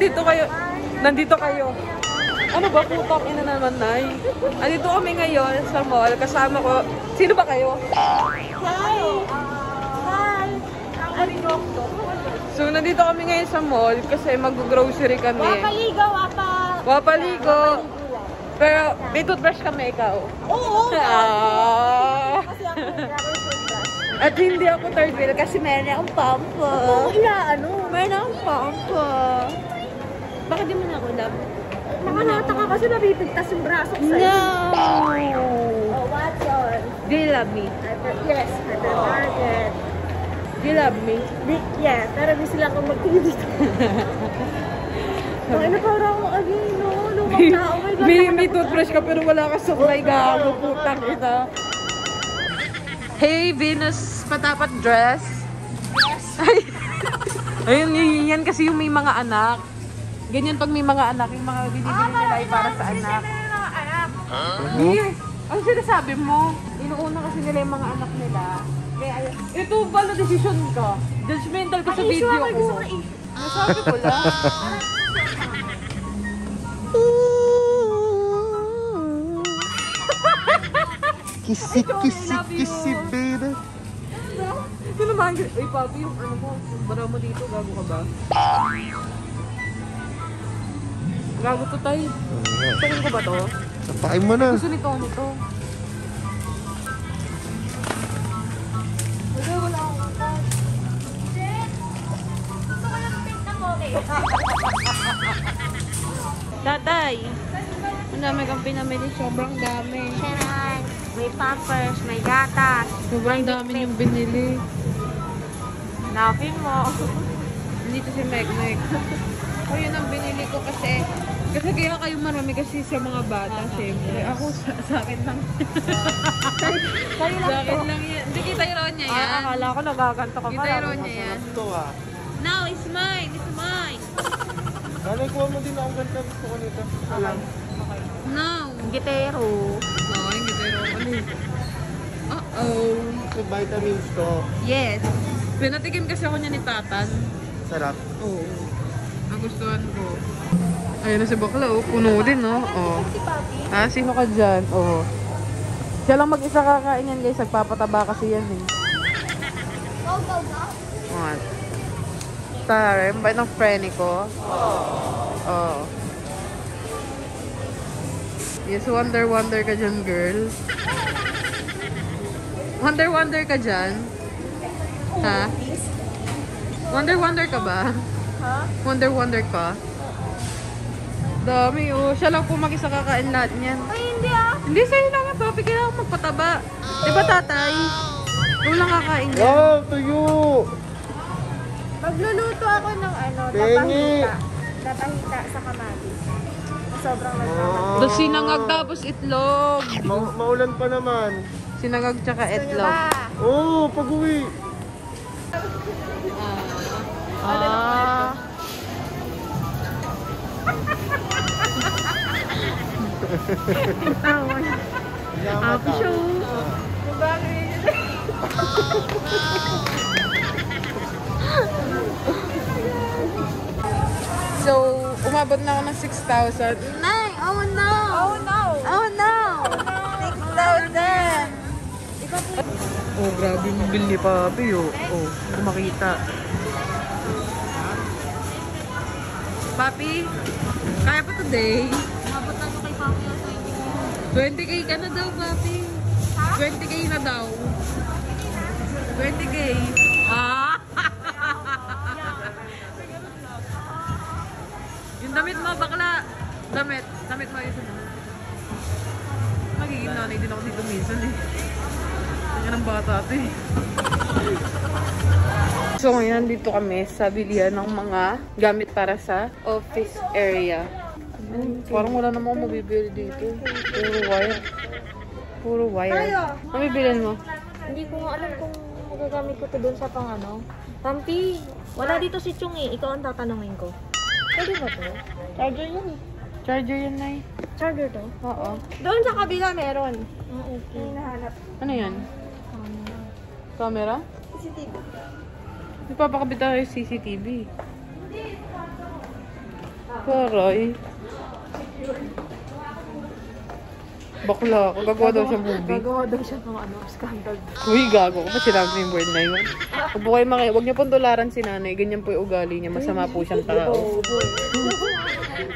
Nandito kayo. Ano ba, putang ina naman, Nay? Andito kami ngayon sa mall. Kasama ko. Sino ba kayo? Hi! So, nandito kami ngayon sa mall kasi mag-grocery kami. Wapaligo, Wapaligo. Pero, may toothbrush kami, ikaw. Oo! Kasi ako toothbrush. At hindi ako third wheel kasi meron akong pampa. Meron akong pampa. Bakit di mo na ako love? Nakalata ka kasi nabibigtas yung braso ko sa'yo. No! Oh, what's yours? Do you love me? Yes, hypermarket. Do you love me? Yes, pero di sila akong magtingin dito. Ay, naparang ako again, no? Lumang tao. Oh my God. May toothbrush ka pero wala ka supply, gago, putang ina. Hey, Venus Patapat dress. Yes. Ayun, yan kasi yung may mga anak. Ganyan pag may mga anak, yung mga binibili nila ay para sa anak. Ano sinasabi mo? Inuuna kasi nila yung mga anak nila. Kaya ayun. Ito pala decision ka. Judgmental ka sa video ko. Nasabi ko lang. Kisi, baby. Sino ba? Ay, papi, yung ano mo, yung bara mo dito, gago ka ba? Gago to, tay. Tingin ko ba to? Tapain mo na. Gusto nito. Wala akong utak. Gusto ko lang pink na poke. Tatay, ang dami kang pinamili, sobrang dami. Charan, may pampers, may gatas. Sobrang dami yung binili. Napin mo. Dito si Meg. O yun ang binili ko kasi kaya kayo marami kasi sa mga bata, syempre. Ako sa akin lang. Sa akin lang yan. Hindi, kita yung ron niya yan. Akala ko nagaganto ka pa. Kita yung ron niya yan. Ito No, it's mine. It's mine. Nanay, kuha mo din akong ganda. Gusto ko nito. Alam. No. Gitero. No, yung kita yung ron ulit. Uh-oh. Ito vitamins to. Yes. Pinatikim kasi ako niya ni Tatan. Sarap. Oo. Nagustuhan ko. Ayun na si Bakla, oh. Puno din, no? Oh. Si Papi. Ah, sino ka dyan? Oo. Siya lang mag-isa kakain yan, guys. Nagpapataba kasi yan, eh. Go. What? Tara, yung bait ng friend ko. Oh. Yes, wonder ka dyan, girl. Wonder ka dyan? Ha? Wonder ka ba? Ha? Wonder ka? Dami, oh. Siya lang po mag-isa kakain lahat niyan. Ay, hindi ah. Hindi, sa'yo lang nga, papi. Kailangan magpataba. Diba, tatay? Ikaw lang kakain niya. Oh, tuyo! Magluluto ako ng Pengi. Napahita sa kamatis. Sobrang nagkakatis. Tapos sinangag tapos itlog. Maulan pa naman. Sinangag tsaka itlog. Oo, pag-uwi. Ah. Happy show. So, umabot na ako ng 6,000. Nay! Oh no! Oh no! Oh no! 6,000! Oh, grabe yung bill ni Papi, oh. Oh, kumakita. Papi, kaya pa today? Umabot na kay Papi ang 20K ka na daw, Papi. Ha? 20K na daw. 20K. Ah! Yung damit mo, bakla. Damit mo yun. Magiging nanay din ako dito minsan eh. Kanya ng bata ito eh. So ngayon dito kami sa bilihan ng mga gamit para sa office area. Parang wala namang mabibili dito. Puro wire. Ano bibilin mo? Hindi ko alam kung magagamit ko to doon sa pang ano. Pampi, wala dito si Chung eh. Ikaw ang tatanungin ko. Pwede ba to? Charger yun eh. Charger yun, Nay. Charger to? Oo. Doon sa kabila meron. Okay. Hinahanap. Ano yan? Camera? CCTV. Nagpapakabit tayo yung CCTV. Karay. Bakla ako. Gagawa daw siya movie. Gagawa daw siya ng scandal. Uy, gago ko pa sinabi yung word na yun. Huwag niyo pong tularan si nanay. Ganyan po yung ugali niya. Masama po siyang tao.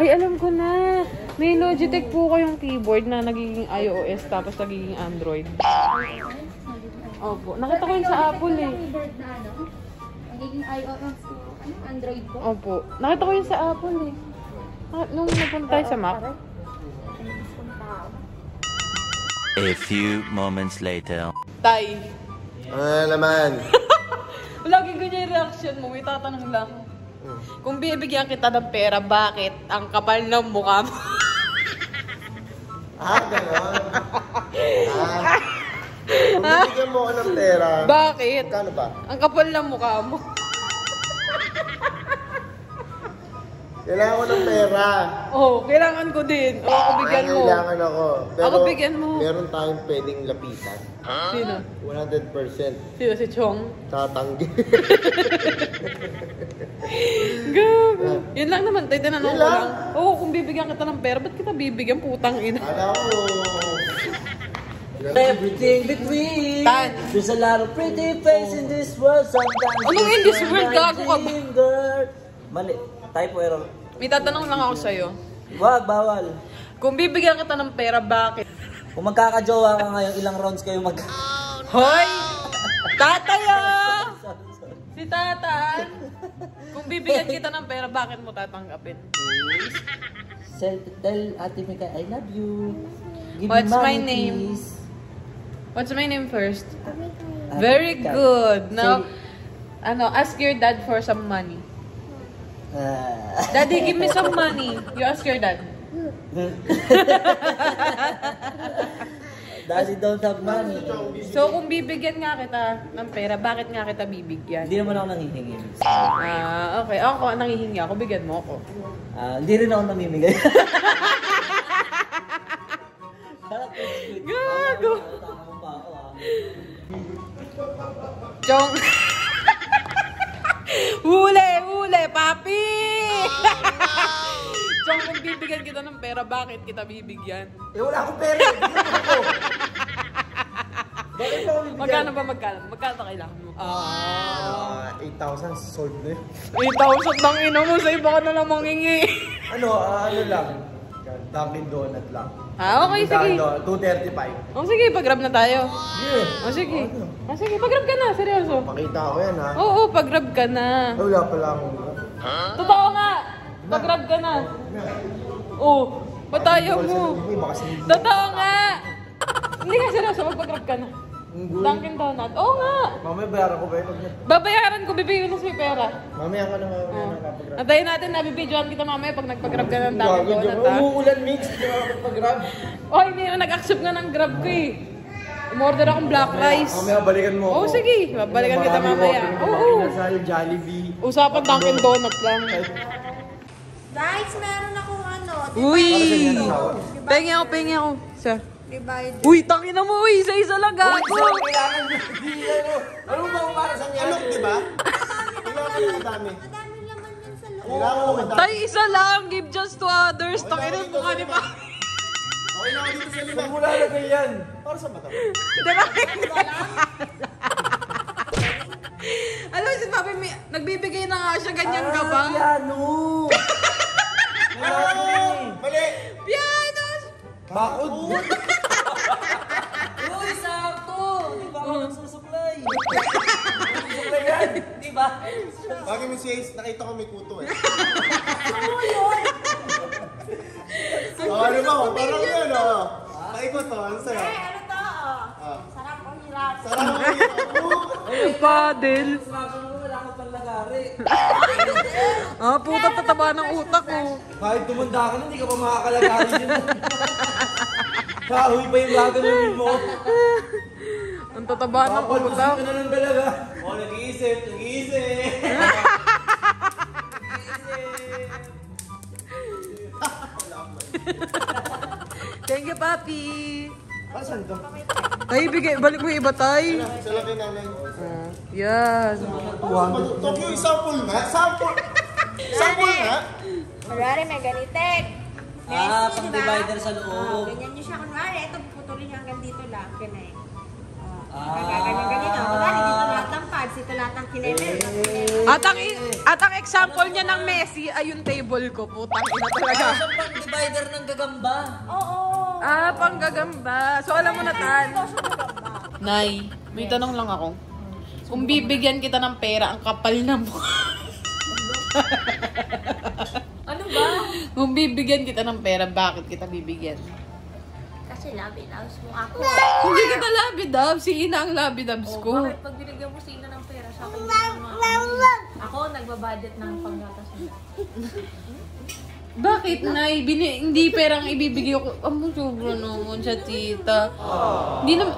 Ay, alam ko na. May Logitech po kayong keyboard na nagiging iOS tapos nagiging Android. Opo. Nakita ko yun sa Apple eh. Nagiging iOS to Android po. Opo. Nakita ko yun sa Apple eh. Nung napunta tayo sa Mac. A few moments later. Tay. naman. Lagi ganyan yung reaction mo. May tatanong lang. Kung bibigyan kita ng pera, bakit ang kapal ng mukha mo? Ganon. Kung bibigyan mo ako ng pera, Bakit? kano ba? Ang kapal ng mukha mo. Kailangan ko ng pera. Oh, kailangan ko din. Oh, ako bigyan mo. Kailangan ako. Pero Ako bigyan mo. meron tayong pwedeng lapitan. Sino? 100%. Sino? Si Chong? Tatanggi. Gago. Yun lang naman. Tayo tinanong Yun ko lang? lang. Oo, kung bibigyan kita ng pera, ba't kita bibigyan? Putang ina. Alam ko. Everything between. Tan. There's a lot of pretty face in this world. Sometimes Anong in this world? Gago ka ba? Mali. Typo error. May tatanong lang ako sa'yo. Wag, bawal. Kung bibigyan kita ng pera, bakit? Kung magkakajowa ka ngayon, ilang rounds kayo Hoy! Tataya! Si Tatan! Kung bibigyan kita ng pera, bakit mo tatanggapin? Tell Ate Mika, I love you. Give What's me my money, name? please. What's my name first? Ate Very Mika. good. Now, Say- ask your dad for some money. Ah. Daddy, give me some money. You ask your dad. Daddy don't have money. So, kung bibigyan nga kita ng pera, bakit nga kita bibigyan? Hindi naman ako nanghihingi. Okay. Ako, nangihingi ako. Bigyan mo ako. Hindi rin ako namimigay. Gago! Chong! Huli, papi! Chong, kung bibigyan kita ng pera, bakit kita bibigyan? Wala akong pera. Bigyan mo ako. Bakit ako bibigyan? Magkano kailangan mo? 8,000 sold na yun. 8,000 ng ina mo, sa iba ka na lang mangingi. Ano lang. Dunkin Donut lang. Okay, sige. 235. Sige, pag-grab na tayo. Yeah. Sige. Sige, pag-grab ka na, seryoso. Makita ko yan ha. Oo, pag-grab ka na. Wala pala akong. Totoo nga! Pag-grab ka na. Oo, patayo mo. Totoo nga! Hindi ka seryoso, magpag-grab ka na. Dunkin Donut. Oo nga! Mamaya bayaran ko ba yun? Babayaran ko, bibigyan ko sa pera. Mamaya ka na nakapag-grab. Antayin natin, nabibidyoan kita mamaya pag nagpag-grab ka ng Dunkin Donut, ha? Umuulan mix, hindi ka nakapag-grab. Oh, hindi mo nag-accept nga ng grab ko eh. Umorder akong black rice. Mamaya balikan mo ako. Oo, sige. Babalikan kita mamaya. Oo. Sa Jollibee. Usapan Dunkin Donut lang. Guys, meron akong Uy! Pengi ako. Sa? divided. Uy, tangina mo. Uy, isa-isa lang gago. Ano ba para sa alok, di ba? Kailangan mo madami. Madami laman yan sa loob. Kailangan mo madami. Tay, isa lang. Give just to others. Tangina mo nga di ba? Okay na ako dito sa lima. Wala na ganyan. Para sa mata. Alam mo si Papi, nagbibigay na nga siya. Ganyan ka ba? Piano! Mali! Piano! Bakod! Uy, sakto! Di ba ako nagsusupply? Susupply yan! Di ba? Bakit mo si Ace, nakita ko may kuto eh. Ano ba? Parang yun oh. Paikot oh, ano sa'yo? Ano to? Sarap ang hirap. Sarap mo yun. Padel. Sabi mo, wala ka pang lagari. Puta, tataba ng utak ko. Kahit tumanda ka na, hindi ka pa makakalagari din. Kahoy pa yung gaganunin mo. Ang tataba ng utak. Ka na lang talaga. Nag-iisip. Thank you, Papi. Saan to? Tay, balik mo yung iba, tay. Sa laki nanay. Yes. Tokyo, sample nga. Sample nga. Kunwari, may ganitek. Pang divider sa Oh, loob. ganyan nyo siya. Kunwari, ito, putulin nyo hanggang dito lang. Ganyan. Ganyan. Kunwari, dito lahat ng pads, ito lahat ng kinebel. At ang example niya ng Messi ay yung table ko. Putang ina talaga. Sa pang divider ng gagamba. Oo. Panggagamba. So alam mo na, Tan. Nay, may tanong lang ako. Kung bibigyan kita ng pera, ang kapal na mo. Ano ba? Kung bibigyan kita ng pera, bakit kita bibigyan? Kasi labi-labs mo ako. Hindi kita labidab. Si Ina ang labidabs ko. Bakit pag binigyan mo sino ng pera sa akin? Ako, nagbabudget ng panggatas nila. Bakit, Nay? Hindi perang ibibigay ko. Amo, sobra naman siya, tita. Hindi naman...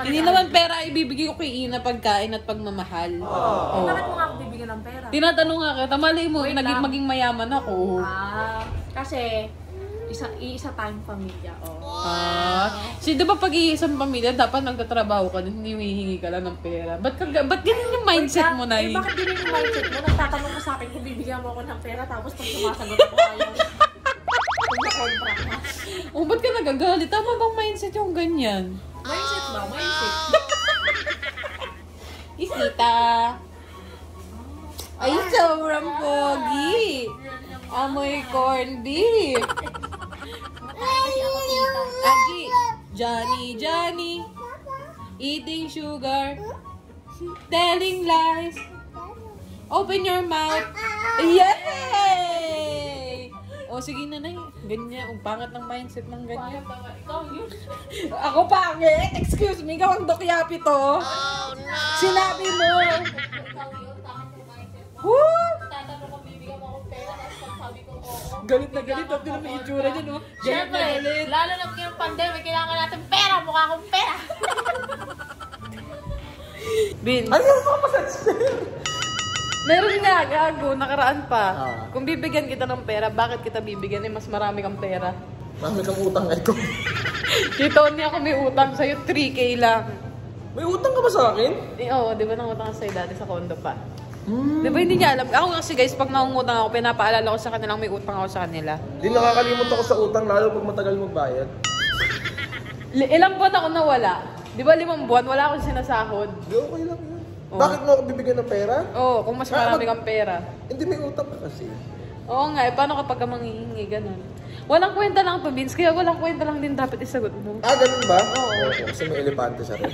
Hindi naman pera ibibigay ko kay Ina pagkain at pagmamahal. Bakit mo nga ako bibigyan ng pera? Tinatanong nga kita, malay mo, Wait lang. maging mayaman ako. Kasi iisa tayong pamilya. Di ba pag iisang pamilya, dapat nagtatrabaho ka din, hindi hihingi ka lang ng pera. Ba't ganun yung mindset mo, Nay? Bakit din yung mindset mo? Nagtatanong mo sa akin kung bibigyan mo ako ng pera tapos pag sumasagot ako ayaw. Kung na-contract na. Ba't ka nagagalit? Tama bang mindset yung ganyan? Mindset ba? Mindset. Isita. Ay, sobrang pogi. Amoy corned beef. Angie, Johnny, eating sugar, telling lies, open your mouth. Yay! O sige na, Nay. Ganyan. Ang pangat ng mindset ng ganyan. Ikaw yun. Ako pangit? Excuse me, ikaw ang dokyapi to. Oh, no! Sinabi mo. Ikaw yun. Takot yung mindset mo. Woo! Tatanong kung bibigyan mo akong pera tapos pag sabi ko oo. Galit na galit. Tapos na may itsura niya, no? Galit na Siyempre, galit. lalo na pag yung pandemic, kailangan natin pera. Mukha akong pera. Bin. Ano yung papasads? Meron nga, gago, nakaraan pa. Kung bibigyan kita ng pera, bakit kita bibigyan? Mas marami kang pera. Marami kang utang ito. Kita niya ako may utang sa'yo, 3K lang. May utang ka ba sa akin? Oo, di ba nangutang sa'yo dati sa condo pa? Di ba hindi niya alam? Ako kasi guys, pag nangungutang ako, pinapaalala ko sa kanilang may utang ako sa kanila. Di nakakalimot ako sa utang lalo pag matagal magbayad. Ilang buwan ako nawala? Di ba 5 buwan? Wala akong sinasahod. Di okay lang yun. Bakit mo ako bibigyan ng pera? Oo, kung mas marami kang pera. Hindi may utang ka kasi. Oo nga, paano kapag ka manghihingi, ganun? Walang kwenta lang to, Vince, kaya walang kwenta lang din dapat isagot mo. Ganun ba? Oo. Kasi may elepante sa rin.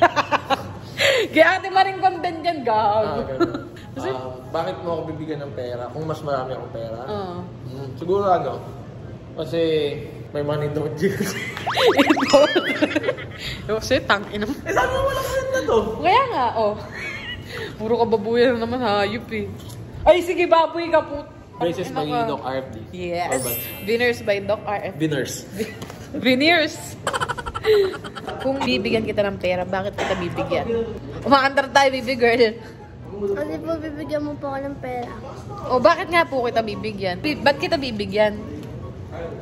Kaya ate maring content yan, gag. Ganun. Bakit mo ako bibigyan ng pera kung mas marami akong pera? Oo. Siguro kasi may money don't use. Kasi tangin naman. Sabi mo walang kwenta to. Kaya nga, puro kababuyan naman, hayop eh. Ay, sige, baboy ka po. Braces by Doc RFD. Yes. Winners by Doc RF. Winners. Winners. Kung bibigyan kita ng pera, bakit kita bibigyan? Umaandar tayo, baby girl. Kasi po, bibigyan mo po ako ng pera. O bakit nga po kita bibigyan? Ba't kita bibigyan?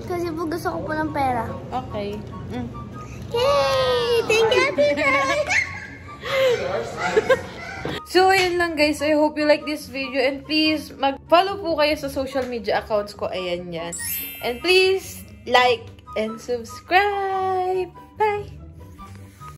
Kasi po, gusto ko po ng pera. Okay. Yay! Thank you, Tita! So, ayun lang guys. I hope you like this video. And please, mag-follow po kayo sa social media accounts ko. Ayan yan. And please, like and subscribe. Bye!